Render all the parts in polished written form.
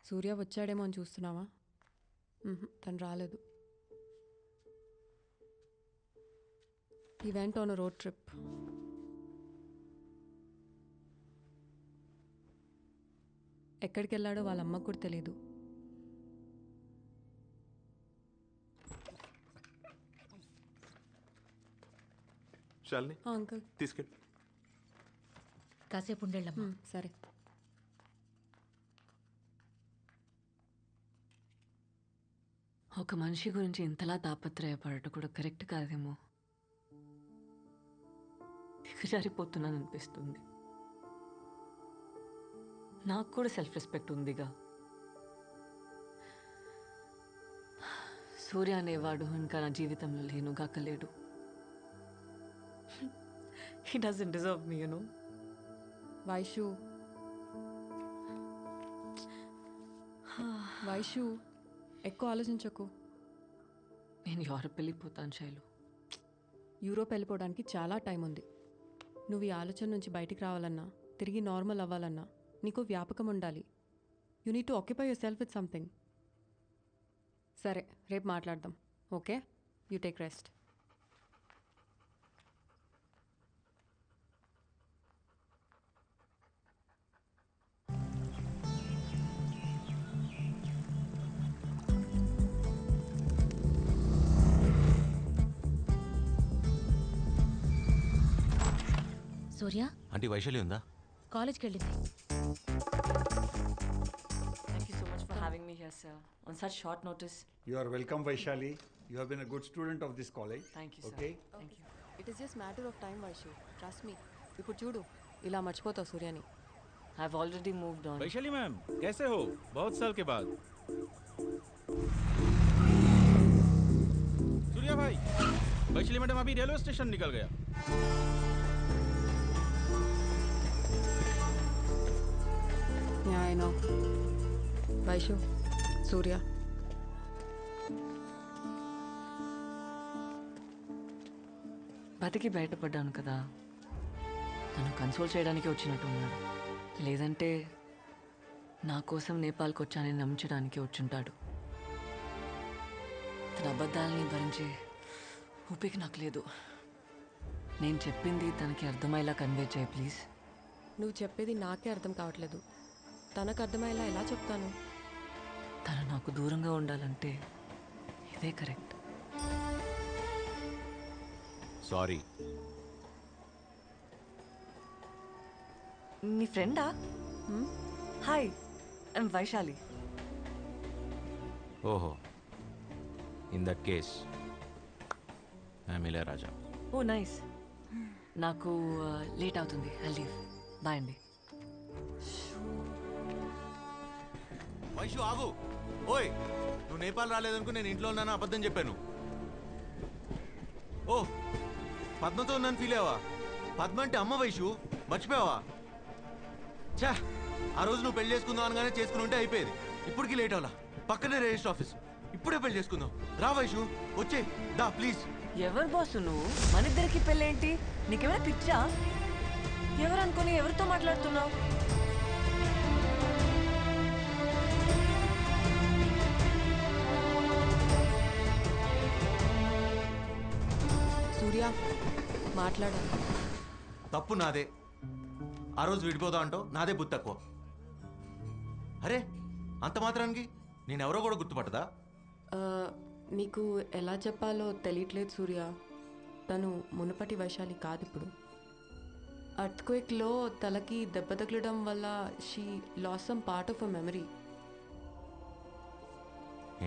సూర్య వచ్చాడేమో అని చూస్తున్నావా? తను రాలేదు. He went on a road trip. ఎక్కడికి వెళ్ళాడో వాళ్ళ అమ్మకు కూడా తెలీదు. శాలిని అంకుల్ తీసుకెళ్ళి. కాసేపు ఉండేళ్ళమ్మా. సరే. ఒక మనిషి గురించి ఇంతలా తాపత్రయపడటం కూడా కరెక్ట్ కాదేమో. దిగజారిపోతున్నాను అనిపిస్తుంది. నాకు కూడా సెల్ఫ్ రెస్పెక్ట్ ఉందిగా. సూర్య అనేవాడు ఇంకా నా జీవితంలో లేనుగాకలేడు. He doesn't deserve me, you know. Vaishu ఎక్కువ ఆలోచించకు. నేను యూరోప్ వెళ్ళిపోతాను శైలు. యూరోప్ వెళ్ళిపోవడానికి చాలా టైం ఉంది. నువ్వు ఈ ఆలోచన నుంచి బయటికి రావాలన్నా, తిరిగి నార్మల్ అవ్వాలన్నా నీకు వ్యాపకం ఉండాలి. You need to occupy your self with something. సరే, రేపు మాట్లాడదాం. Okay, you take rest. Surya aunty Vaishali ఉందా? కాలేజ్కి వెళ్ళింది. Thank you so much for having me here, sir. On such short notice. You are welcome, Vaishali. You have been a good student of this college. Thank you, sir. Okay? Thank you. It is just matter of time Vaishu. Trust me. ఇప్పుడు చూడు, ఇలా మర్చిపోతావు సూర్యని. I've already moved on. Vaishali ma'am कैसे हो? बहुत साल के बाद. सूर्या भाई, वैशाली मैडम अभी रेलवे स्टेशन निकल गया. Yeah, I know. వైషు, సూర్య. బతికి బయటపడ్డాను కదా, తను కన్సోల్ చేయడానికి వచ్చినట్టున్నాడు. లేదంటే నా కోసం నేపాల్కి వచ్చానని నమ్మించడానికి వచ్చుంటాడు. తన అబద్ధాలని భరించే ఓపిక నాకు లేదు. నేను చెప్పింది తనకి అర్థమయ్యేలా కన్వే చేయి ప్లీజ్. నువ్వు చెప్పేది నాకే అర్థం కావట్లేదు. తనకు అర్థమయ్యేలా ఎలా చెప్తాను? తను నాకు దూరంగా ఉండాలంటే ఇదే కరెక్ట్. సారీ. నీ ఫ్రెండా? Hi, I'm Vaishali. ఓహో, in that case I'm Ilaiyaraaja. Oh nice. నాకు లేట్ అవుతుంది, ఐ లీవ్. బాయ్ అండి. వైషు ఆగు. ఓయ్, నువ్వు నేపాల్ రాలేదనుకో నేను ఇంట్లో ఉన్నాను అబద్ధం చెప్పాను. ఓ, పద్మతో ఉన్నాను ఫీల్ అయ్యావా? పద్మ అంటే అమ్మ వైషు, మర్చిపోయావా? చా, ఆ రోజు నువ్వు పెళ్లి చేసుకుందాం అనగానే చేసుకుని ఉంటే అయిపోయేది. ఇప్పటికి లేట్ అవ్వాలా? పక్కనే రిజిస్టర్ ఆఫీస్. ఇప్పుడే పెళ్లి చేసుకుందాం. రా వైషు, వచ్చే దా ప్లీజ్. ఎవరు బాసు నువ్వు? మన ఇద్దరికి పెళ్ళేంటి? నీకేమైనా పిచ్చా? ఎవరు అనుకుని ఎవరితో మాట్లాడుతున్నావు? సూర్య, మాట్లాడాలి. తప్పు నాదే. ఆ రోజు విడిపోదా అంటో నాదే బుద్ధి తక్కువ. అరే, అంత మాత్రానికి నేనెవరో కూడా గుర్తుపట్టదా? నీకు ఎలా చెప్పాలో తెలియట్లేదు సూర్య. తను మునుపటి వైశాలి కాదు ఇప్పుడు. అర్త్క్వేక్లో తలకి దెబ్బ తగలడం వల్ల she loss some part of a memory.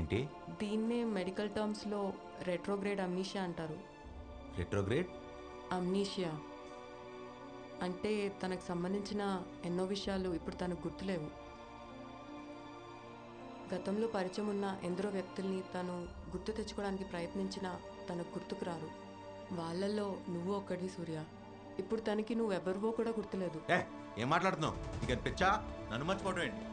ఏంటి? దీన్నే మెడికల్ టర్మ్స్లో రెట్రోగ్రేడ్ అమ్నీషియా అంటారు. రెట్రోగ్రేడ్ అమ్నీషియా అంటే తనకు సంబంధించిన ఎన్నో విషయాలు ఇప్పుడు తనకు గుర్తులేవు. గతంలో పరిచయం ఉన్న ఎందరో వ్యక్తుల్ని తను గుర్తు తెచ్చుకోవడానికి ప్రయత్నించినా తనకు గుర్తుకు రారు. వాళ్ళల్లో నువ్వు ఒక్కడివి సూర్య. ఇప్పుడు తనకి నువ్వెవరివో కూడా గుర్తులేదు. ఏం మాట్లాడుతున్నావు? ఇక పిచ్చా, నన్ను మర్చిపోవడం ఏంటి?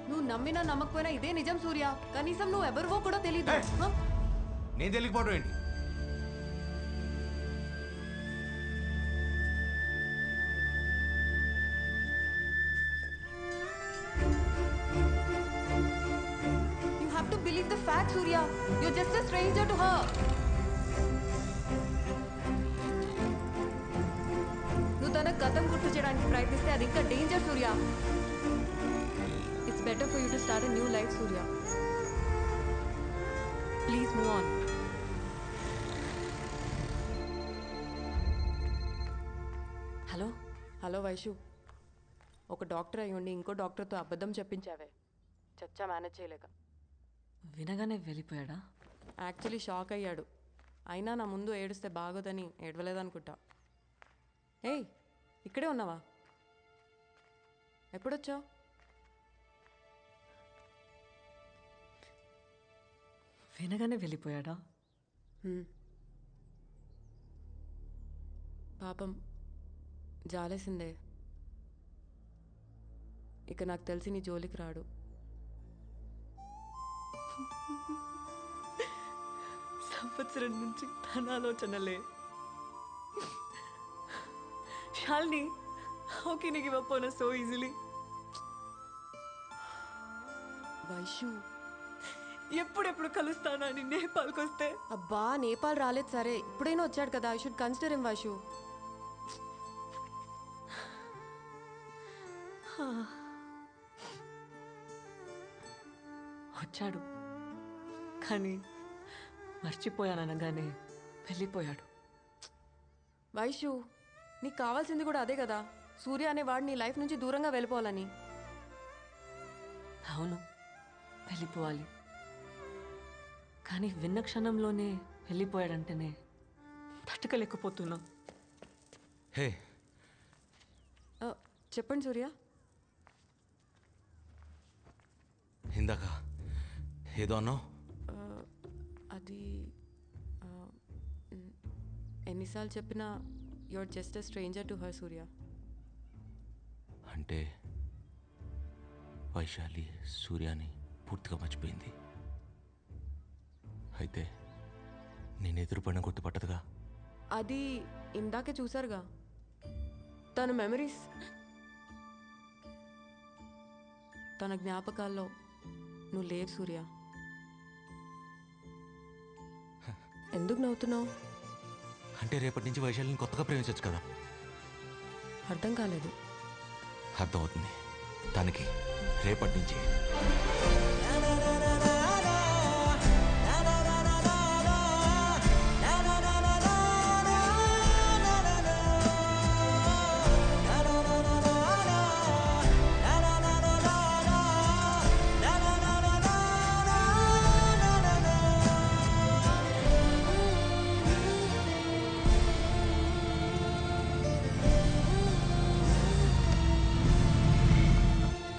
నువ్వు నమ్మినా నమ్మకపోయినా ఇదే నిజం సూర్య. కనీసం నువ్వు ఎవరివో కూడా తెలియదు. నేను తెలియకపోవడం ఏంటి? fact, Surya. You're just a stranger to her. నువ్వు తన గతం గుర్తు చేయడానికి ప్రయత్నిస్తే అది ఇంకా danger, Surya. It's better for you to start a new life, Surya. Please move on. Hello. Hello Vaishu, ఒక డాక్టర్ అయి ఉండి ఇంకో డాక్టర్తో అబద్ధం చెప్పించావే. చచ్చా మేనేజ్ చేయలేక. వినగానే వెళ్ళిపోయాడా? యాక్చువల్లీ షాక్ అయ్యాడు. అయినా నా ముందు ఏడుస్తే బాగోదని ఏడవలేదనుకుంటా. ఏయ్, ఇక్కడే ఉన్నావా? ఎప్పుడొచ్చావు? వినగానే వెళ్ళిపోయాడా? పాపం జాలేసిందే. ఇక నాకు తెలిసి నీ జోలికి రాడు. సంవత్సరం నుంచి తన ఆలోచనలే. Shalini, how can you give up on us so easily? Vaishu, ఎప్పుడెప్పుడు కలుస్తానని నేపాల్కి వస్తే. అబ్బా, నేపాల్ రాలేదు సరే, ఇప్పుడైనా వచ్చాడు కదా. I should consider him Vaishu. వచ్చాడు, కానీ మర్చిపోయాననగానే వెళ్ళిపోయాడు. వైషు, నీకు కావాల్సింది కూడా అదే కదా. సూర్య అనేవాడు నీ లైఫ్ నుంచి దూరంగా వెళ్ళిపోవాలని. అవును, వెళ్ళిపోవాలి. కానీ విన్న క్షణంలోనే వెళ్ళిపోయాడంటేనే తట్టుకోలేకపోతున్నా. హే, చెప్పండి సూర్య. ఇందాక ఏదో అన్నావు. అది ఎన్నిసార్లు చెప్పినా your just a stranger to her, Surya. అంటే వైశాలి సూర్యాని పూర్తిగా మర్చిపోయింది. అయితే నేను ఎదురుపడిన గుర్తుపట్టదుగా. అది ఇందాకే చూసారుగా, తన మెమరీస్, తన జ్ఞాపకాల్లో నువ్వు లేవు సూర్య. ఎందుకు నవ్వుతున్నావు? అంటే రేపటి నుంచి వైశాలిని కొత్తగా ప్రేమించవచ్చు కదా. అర్థం కాలేదు. అర్థమవుతుంది దానికి రేపటి నుంచి.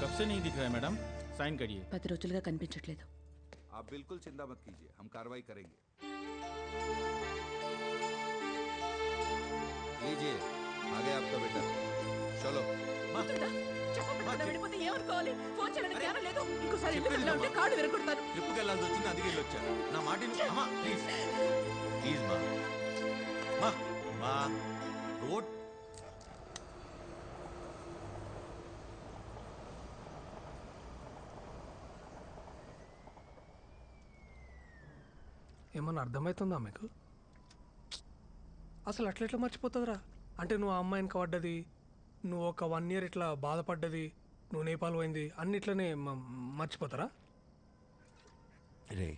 कब से नहीं दिख रहा है मैडम, साइन करिए. 10 రోజులుగా కనిపించట్లేదు. आप बिल्कुल चिंता मत कीजिए, हम कार्रवाई करेंगे. लीजिए, आ गया आपका बेटा. चलो. ట్రిప్కి వెళ్ళాల్సి వచ్చింది, అందుకే వెళ్ళొచ్చా. నా మాట అమ్మా, ప్లీజ్ ప్లీజ్ మా మా రోడ్. ఏమన్నా అర్థమవుతుందా మీకు? అసలు అట్లా మర్చిపోతుందిరా? అంటే నువ్వు ఆ అమ్మాయిని పడ్డది, నువ్వు ఒక 1 year ఇట్లా బాధపడ్డది, నువ్వు నేపాల్ పోయింది, అన్నిట్లనే మర్చిపోతారా? రే,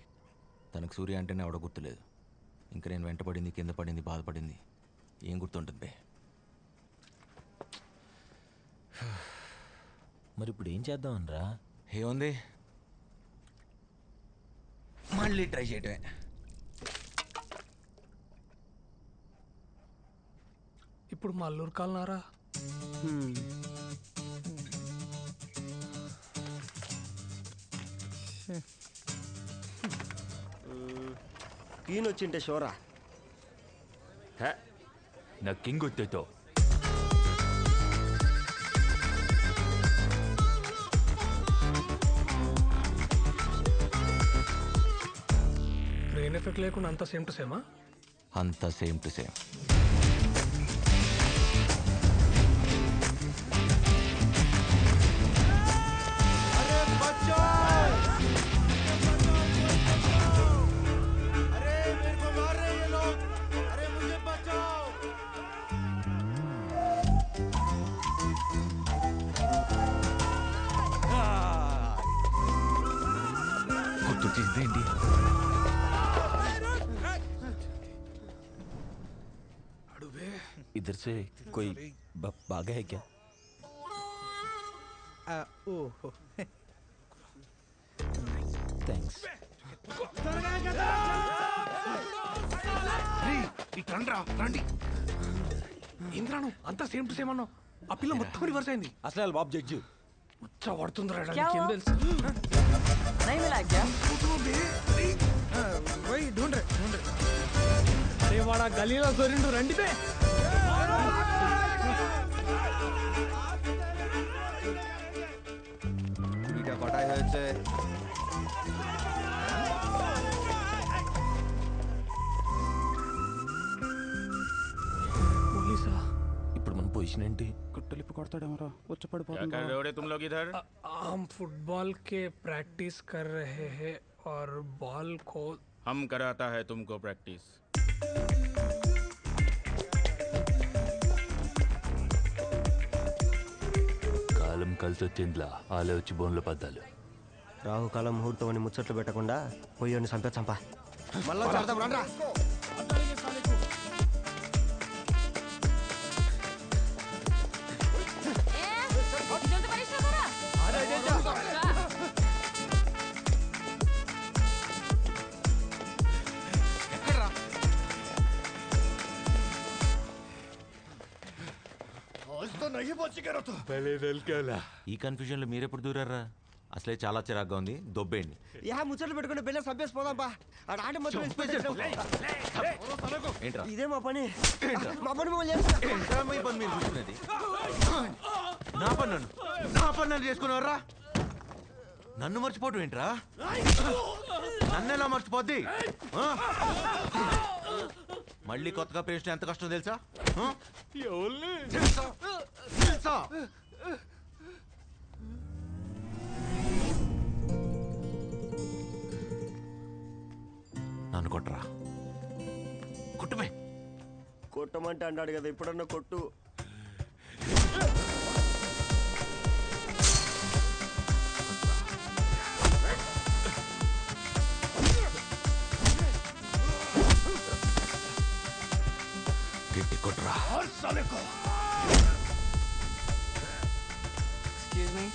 తనకు సూర్య అంటేనే ఆవిడ గుర్తులేదు. ఇంకా నేను వెంటపడింది, కింద పడింది, బాధపడింది ఏం గుర్తుంటుంది బే? మరి ఇప్పుడు ఏం చేద్దాం అనరా? ఏముంది, మళ్ళీ ట్రై చేయటమే. ఇప్పుడు మా అల్లూరు కాలనారా? క్వీన్ వచ్చింటే షోరా నా కింగ్ గుర్తుతో బ్రెయిన్ ఎఫెక్ట్ లేకుండా అంతా సేమ్ టు సేమా? అంతా సేమ్ టు సేమ్. ఏంటి? इधर से कोई भागा है क्या? ఓహో థ్యాంక్స్. రండి. ఇంద్రాను అంతా సేమ్ టు సేమ్ అన్నావు. ఆ పిల్ల మొత్తం రివర్స్ అయింది. అసలు బాబు జడ్జి ఉచ్చ పడుతుందిరా ఏం తెలుసు. పోయి ढूंढ रहे. అరే వాడా గలీలో దొరిండు రండి బే. এটা কটায় হয়েছে? పోలీసా? ఇప్పుడు మన పొజిషన్ ఏంటి? కుట్టలిప్పి కొడతాడేమరా వచ్చి क्या कर रहे పడిపోతుంది. हो रे तुम लोग इधर? हम फुटबॉल के प्रैक्टिस कर रहे हैं और बॉल को हम कराता है तुमको प्रैक्टिस. కాలం కలిసి వచ్చిందిలా ఆలే వచ్చి బోన్లో పద్దాలు. రాహుకాలం ముహూర్తం అని ముచ్చట్లు పెట్టకుండా పోయి చంపా. మళ్ళా చేద్దాం రండ్రా. ఈ కన్ఫ్యూజన్ లో మీరెప్పుడు దూరారా? అసలే చాలా చిరాగ్గా ఉంది, దొబ్బేయండి. ముచ్చట్లు పెట్టుకుంటే బెల్ల సంపేసి పోదాంపా. ఏంట్రా ఇదే మా పని. ఏంట్రా మీ పని మీరు చూస్తున్నది? నా పని నన్ను చేసుకున్నారా? నన్ను మర్చిపోవటం ఏంట్రా? నన్ను ఎలా మర్చిపోద్ది? ఆ? మళ్ళీ కొత్తగా ప్రేమించడం ఎంత కష్టం తెలుసా? ఆ? తెలుసా? నన్ను కొట్టరా, కొట్టుమే. కొట్టమంటే అన్నాడు కదా, ఇప్పుడన్నా కొట్టు. గట్టి కొట్టరా. Excuse me.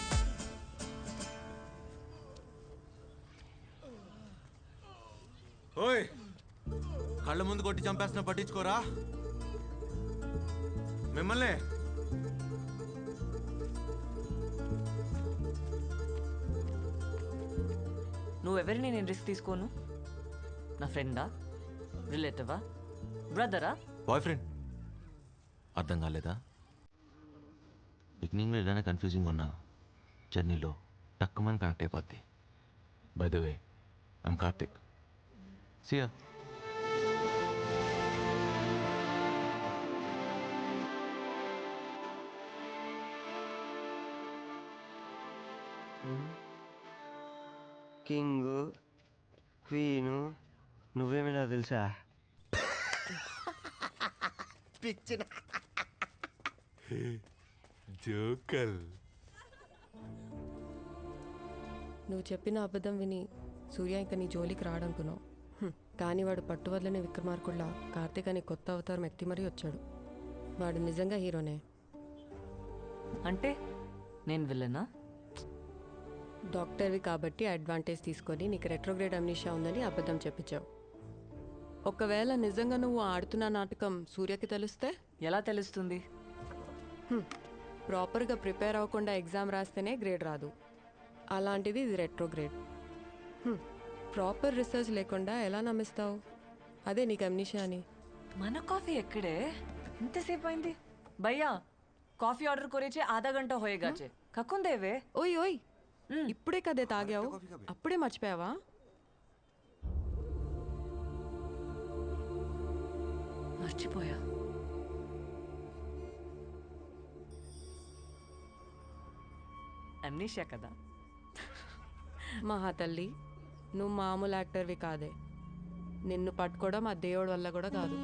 ఓయ్, కళ్ళ ముందు కొట్టి చంపేస్తున్నా పట్టించుకోరా మిమ్మల్ని. నువ్వెవరిని నేను రిస్క్ తీసుకోను? నా ఫ్రెండా, రిలేటివా, బ్రదరా? Boy friend. అర్థం కాలేదా? బిగినింగ్లో ఏదైనా కన్ఫ్యూజింగ్ ఉన్నా జర్నీలో టక్కుమని కనెక్ట్ అయిపోద్ది. By the way, I'm Karthik. See ya. King, queen, నువ్వేమైనా తెలుసా? పిచ్చిన జోకల్. నువ్వు చెప్పిన అబద్ధం విని సూర్య ఇంకా నీ జోలికి రాడనుకున్నావు. కానీ వాడు పట్టువదలని విక్రమార్కుల్లా కార్తీక్ అని కొత్త అవతారం ఎత్తి మరీ వచ్చాడు. వాడు నిజంగా హీరోనే. అంటే నేను విల్లనా? డాక్టర్వి కాబట్టి అడ్వాంటేజ్ తీసుకొని నీకు రెట్రోగ్రేడ్ అమ్నీషియా ఉందని అబద్ధం చెప్పించావు. ఒకవేళ నిజంగా నువ్వు ఆడుతున్న నాటకం సూర్యకి తెలిస్తే? ఎలా తెలుస్తుంది? ప్రాపర్గా ప్రిపేర్ అవ్వకుండా ఎగ్జామ్ రాస్తేనే గ్రేడ్ రాదు. అలాంటిది ఇది రెట్రోగ్రేడ్. ప్రాపర్ రీసెర్చ్ లేకుండా ఎలా నమ్మిస్తావు? అదే నీకు అమ్నీషియా అని. మన కాఫీ ఎక్కడే? ఇంతసేపు అయింది భయ్యా. కాఫీ ఆర్డర్ కొరేచే ఆధా గంట హోయేగాచే. కక్కుందేవే. ఓయ్ ఓయ్, ఇప్పుడే కదే తాగావు, అప్పుడే మర్చిపోయావా? మర్చిపోయా. అమ్నీషియా కదా. మహా తల్లి, నువ్వు మామూలు యాక్టర్వి కాదే. నిన్ను పట్టుకోవడం ఆ దేవుడి వల్ల కూడా కాదు.